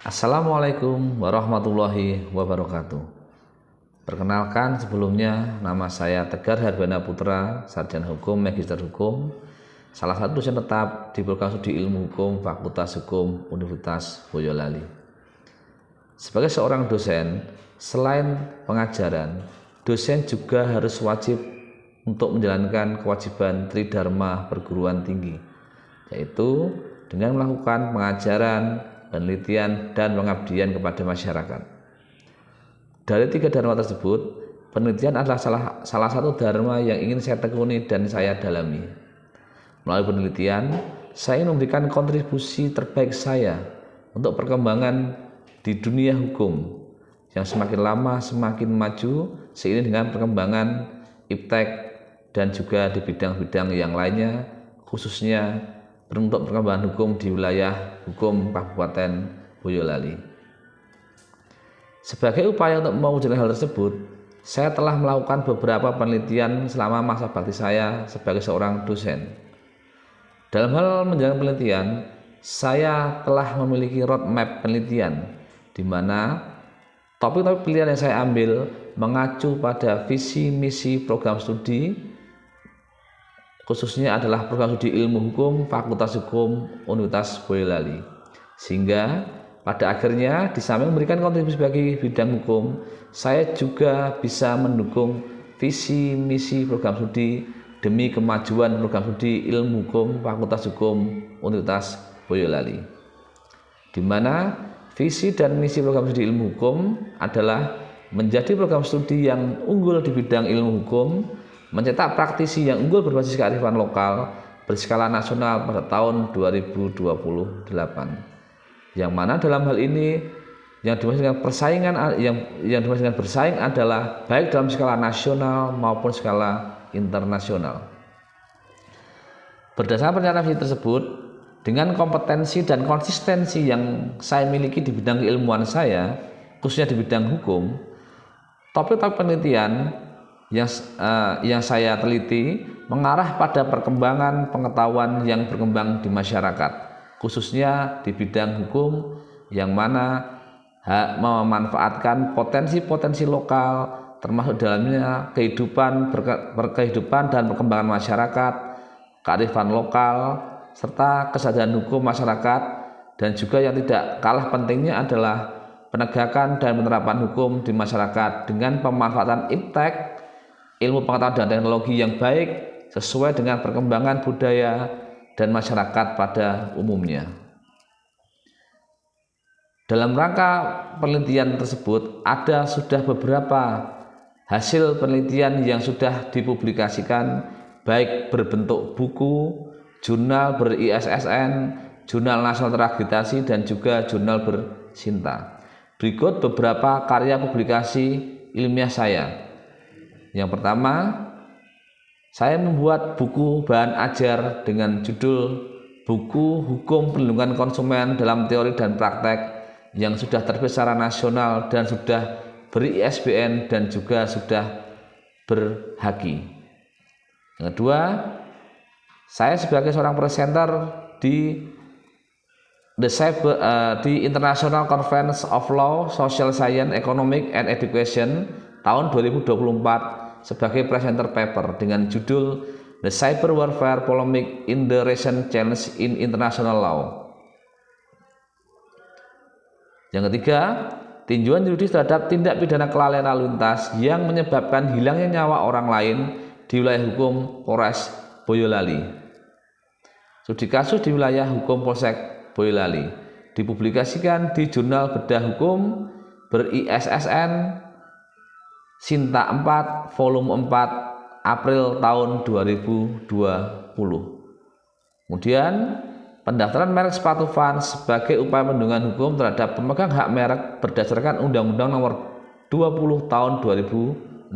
Assalamualaikum warahmatullahi wabarakatuh. Perkenalkan sebelumnya, nama saya Tegar Harbana Putra, Sarjana Hukum, Magister Hukum, salah satu dosen tetap di Program Studi Ilmu Hukum Fakultas Hukum Universitas Boyolali. Sebagai seorang dosen, selain pengajaran, dosen juga harus wajib untuk menjalankan kewajiban Tridharma perguruan tinggi, yaitu dengan melakukan pengajaran, penelitian, dan pengabdian kepada masyarakat. Dari tiga dharma tersebut, penelitian adalah salah satu dharma yang ingin saya tekuni dan saya dalami. Melalui penelitian, saya ingin memberikan kontribusi terbaik saya untuk perkembangan di dunia hukum yang semakin lama semakin maju seiring dengan perkembangan iptek dan juga di bidang-bidang yang lainnya, khususnya untuk perkembangan hukum di wilayah hukum Kabupaten Boyolali. Sebagai upaya untuk mewujudkan hal tersebut, saya telah melakukan beberapa penelitian selama masa bakti saya sebagai seorang dosen. Dalam hal menjalankan penelitian, saya telah memiliki roadmap penelitian, di mana topik-topik penelitian yang saya ambil mengacu pada visi misi program studi, khususnya adalah program studi ilmu hukum Fakultas Hukum Universitas Boyolali, sehingga pada akhirnya di samping memberikan kontribusi bagi bidang hukum, saya juga bisa mendukung visi misi program studi demi kemajuan program studi ilmu hukum Fakultas Hukum Universitas Boyolali, di mana visi dan misi program studi ilmu hukum adalah menjadi program studi yang unggul di bidang ilmu hukum, mencetak praktisi yang unggul berbasis kearifan lokal berskala nasional pada tahun 2028, yang mana dalam hal ini yang dimaksud dengan persaingan yang dimaksud dengan bersaing adalah baik dalam skala nasional maupun skala internasional. Berdasarkan pernyataan visi tersebut, dengan kompetensi dan konsistensi yang saya miliki di bidang keilmuan saya, khususnya di bidang hukum, topik-topik penelitian yang saya teliti mengarah pada perkembangan pengetahuan yang berkembang di masyarakat, khususnya di bidang hukum, yang mana memanfaatkan potensi-potensi lokal, termasuk dalamnya kehidupan dan perkembangan masyarakat, kearifan lokal, serta kesadaran hukum masyarakat, dan juga yang tidak kalah pentingnya adalah penegakan dan penerapan hukum di masyarakat dengan pemanfaatan iptek, ilmu pengetahuan dan teknologi yang baik sesuai dengan perkembangan budaya dan masyarakat pada umumnya. Dalam rangka penelitian tersebut, ada sudah beberapa hasil penelitian yang sudah dipublikasikan, baik berbentuk buku, jurnal ber-ISSN, jurnal nasional terakreditasi, dan juga jurnal bersinta. Berikut beberapa karya publikasi ilmiah saya. Yang pertama, saya membuat buku bahan ajar dengan judul Buku Hukum Perlindungan Konsumen dalam Teori dan Praktek, yang sudah terbit secara nasional dan sudah ber-ISBN dan juga sudah berhaki. Yang kedua, saya sebagai seorang presenter di International Conference of Law, Social Science, Economic and Education tahun 2024 sebagai presenter paper dengan judul The Cyber Warfare Polemic in the Recent Change in International Law. Yang ketiga, tinjauan yuridis terhadap tindak pidana kelalaian lalu lintas yang menyebabkan hilangnya nyawa orang lain di wilayah hukum Polres Boyolali. Studi kasus di wilayah hukum Polsek Boyolali dipublikasikan di Jurnal Bedah Hukum ber-ISSN Sinta 4 volume 4 April tahun 2020. Kemudian pendaftaran merek sepatu Vans sebagai upaya perlindungan hukum terhadap pemegang hak merek berdasarkan Undang-Undang Nomor 20 Tahun 2016,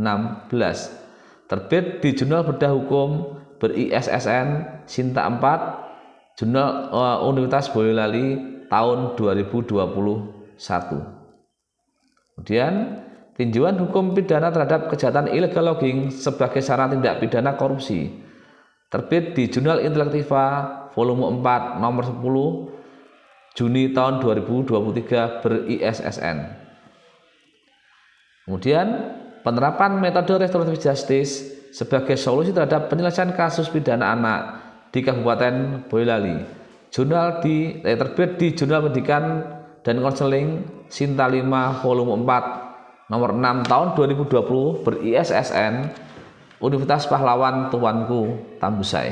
terbit di Jurnal Bedah Hukum ber-ISSN Sinta 4 Jurnal Universitas Boyolali tahun 2021. Kemudian tinjauan hukum pidana terhadap kejahatan illegal logging sebagai sarana tindak pidana korupsi, terbit di Jurnal Intelektiva volume 4 nomor 10 Juni tahun 2023 ber-ISSN. Kemudian penerapan metode restoratif justice sebagai solusi terhadap penyelesaian kasus pidana anak di Kabupaten Boyolali. Terbit di Jurnal Pendidikan dan Konseling Sinta 5 volume 4 nomor 6 tahun 2020 ber-ISSN Universitas Pahlawan Tuanku Tambusai.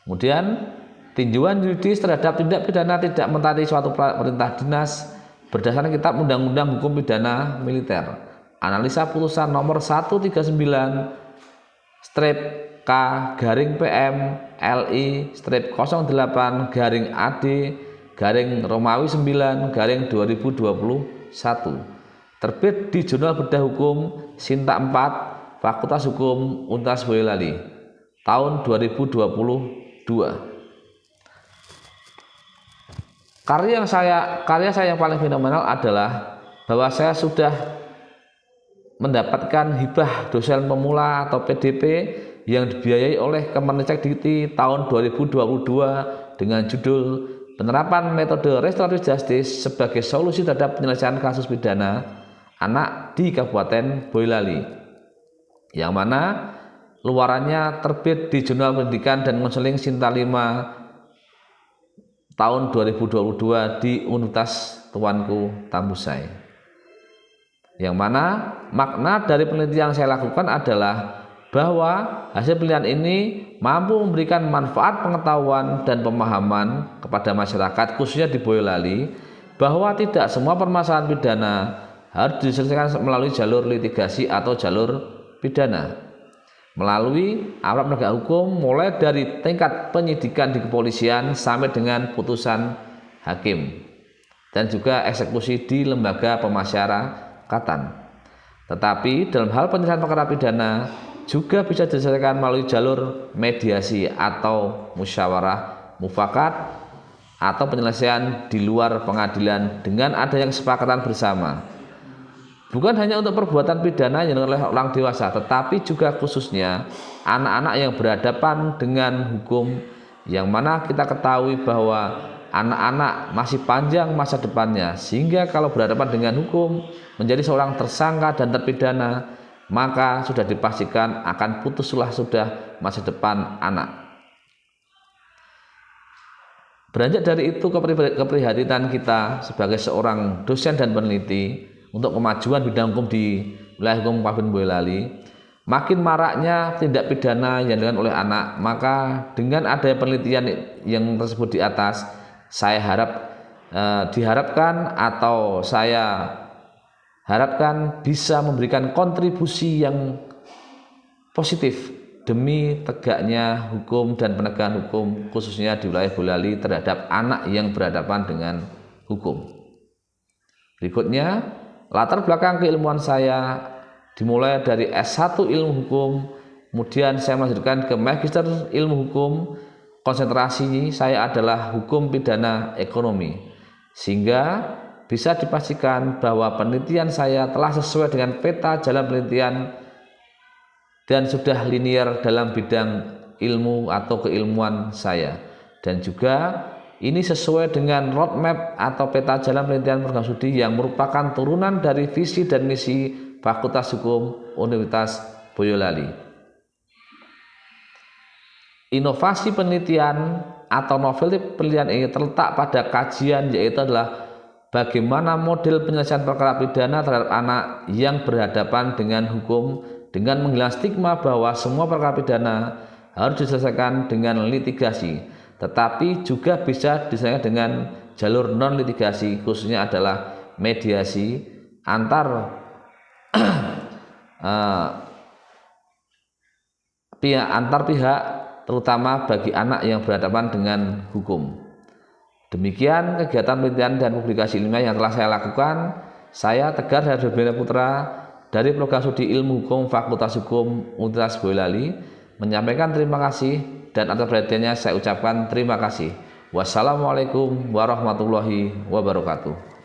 Kemudian tinjauan yuridis terhadap tindak pidana tidak mentaati suatu perintah dinas berdasarkan Kitab Undang-Undang Hukum Pidana Militer. Analisa putusan nomor 139/PM/LI/08-AD/Romawi 9/2021 terbit di Jurnal Bedah Hukum Sinta 4 Fakultas Hukum Universitas Boyolali tahun 2022. Karya saya yang paling fenomenal adalah bahwa saya sudah mendapatkan hibah dosen pemula atau PDP yang dibiayai oleh Kemendikbud tahun 2022 dengan judul Penerapan Metode Restoratif Justice sebagai Solusi terhadap Penyelesaian Kasus Pidana Anak di Kabupaten Boyolali, yang mana luarannya terbit di Jurnal Pendidikan dan Konseling Sinta 5 tahun 2022 di Universitas Tuanku Tambusai. Yang mana makna dari penelitian yang saya lakukan adalah bahwa hasil penelitian ini mampu memberikan manfaat pengetahuan dan pemahaman kepada masyarakat khususnya di Boyolali bahwa tidak semua permasalahan pidana harus diselesaikan melalui jalur litigasi atau jalur pidana. Melalui aparat penegak hukum mulai dari tingkat penyidikan di kepolisian sampai dengan putusan hakim dan juga eksekusi di lembaga pemasyarakatan. Tetapi dalam hal penyelesaian perkara pidana juga bisa diselesaikan melalui jalur mediasi atau musyawarah mufakat atau penyelesaian di luar pengadilan dengan adanya kesepakatan bersama. Bukan hanya untuk perbuatan pidana yang dilakukan oleh orang dewasa, tetapi juga khususnya anak-anak yang berhadapan dengan hukum, yang mana kita ketahui bahwa anak-anak masih panjang masa depannya, sehingga kalau berhadapan dengan hukum menjadi seorang tersangka dan terpidana, maka sudah dipastikan akan putuslah sudah masa depan anak. Beranjak dari itu, keprihatinan kita sebagai seorang dosen dan peneliti untuk kemajuan bidang hukum di wilayah hukum Kabupaten Boyolali, makin maraknya tindak pidana yang dilakukan oleh anak. Maka dengan adanya penelitian yang tersebut di atas, saya harapkan bisa memberikan kontribusi yang positif demi tegaknya hukum dan penegakan hukum khususnya di wilayah Boyolali terhadap anak yang berhadapan dengan hukum. Berikutnya, latar belakang keilmuan saya dimulai dari S1 Ilmu Hukum, kemudian saya melanjutkan ke Magister Ilmu Hukum. Konsentrasi saya adalah hukum pidana ekonomi, sehingga bisa dipastikan bahwa penelitian saya telah sesuai dengan peta jalan penelitian dan sudah linier dalam bidang ilmu atau keilmuan saya, dan juga ini sesuai dengan roadmap atau peta jalan penelitian program studi yang merupakan turunan dari visi dan misi Fakultas Hukum Universitas Boyolali. Inovasi penelitian atau novelty penelitian ini terletak pada kajian, yaitu adalah bagaimana model penyelesaian perkara pidana terhadap anak yang berhadapan dengan hukum dengan menghilang stigma bahwa semua perkara pidana harus diselesaikan dengan litigasi, tetapi juga bisa diselesaikan dengan jalur non litigasi, khususnya adalah mediasi antar pihak, terutama bagi anak yang berhadapan dengan hukum. Demikian kegiatan penelitian dan publikasi ilmiah yang telah saya lakukan. Saya Tegar Herbana Putra dari Program Studi Ilmu Hukum Fakultas Hukum Universitas Boyolali menyampaikan terima kasih, dan atas perhatiannya saya ucapkan terima kasih. Wassalamualaikum warahmatullahi wabarakatuh.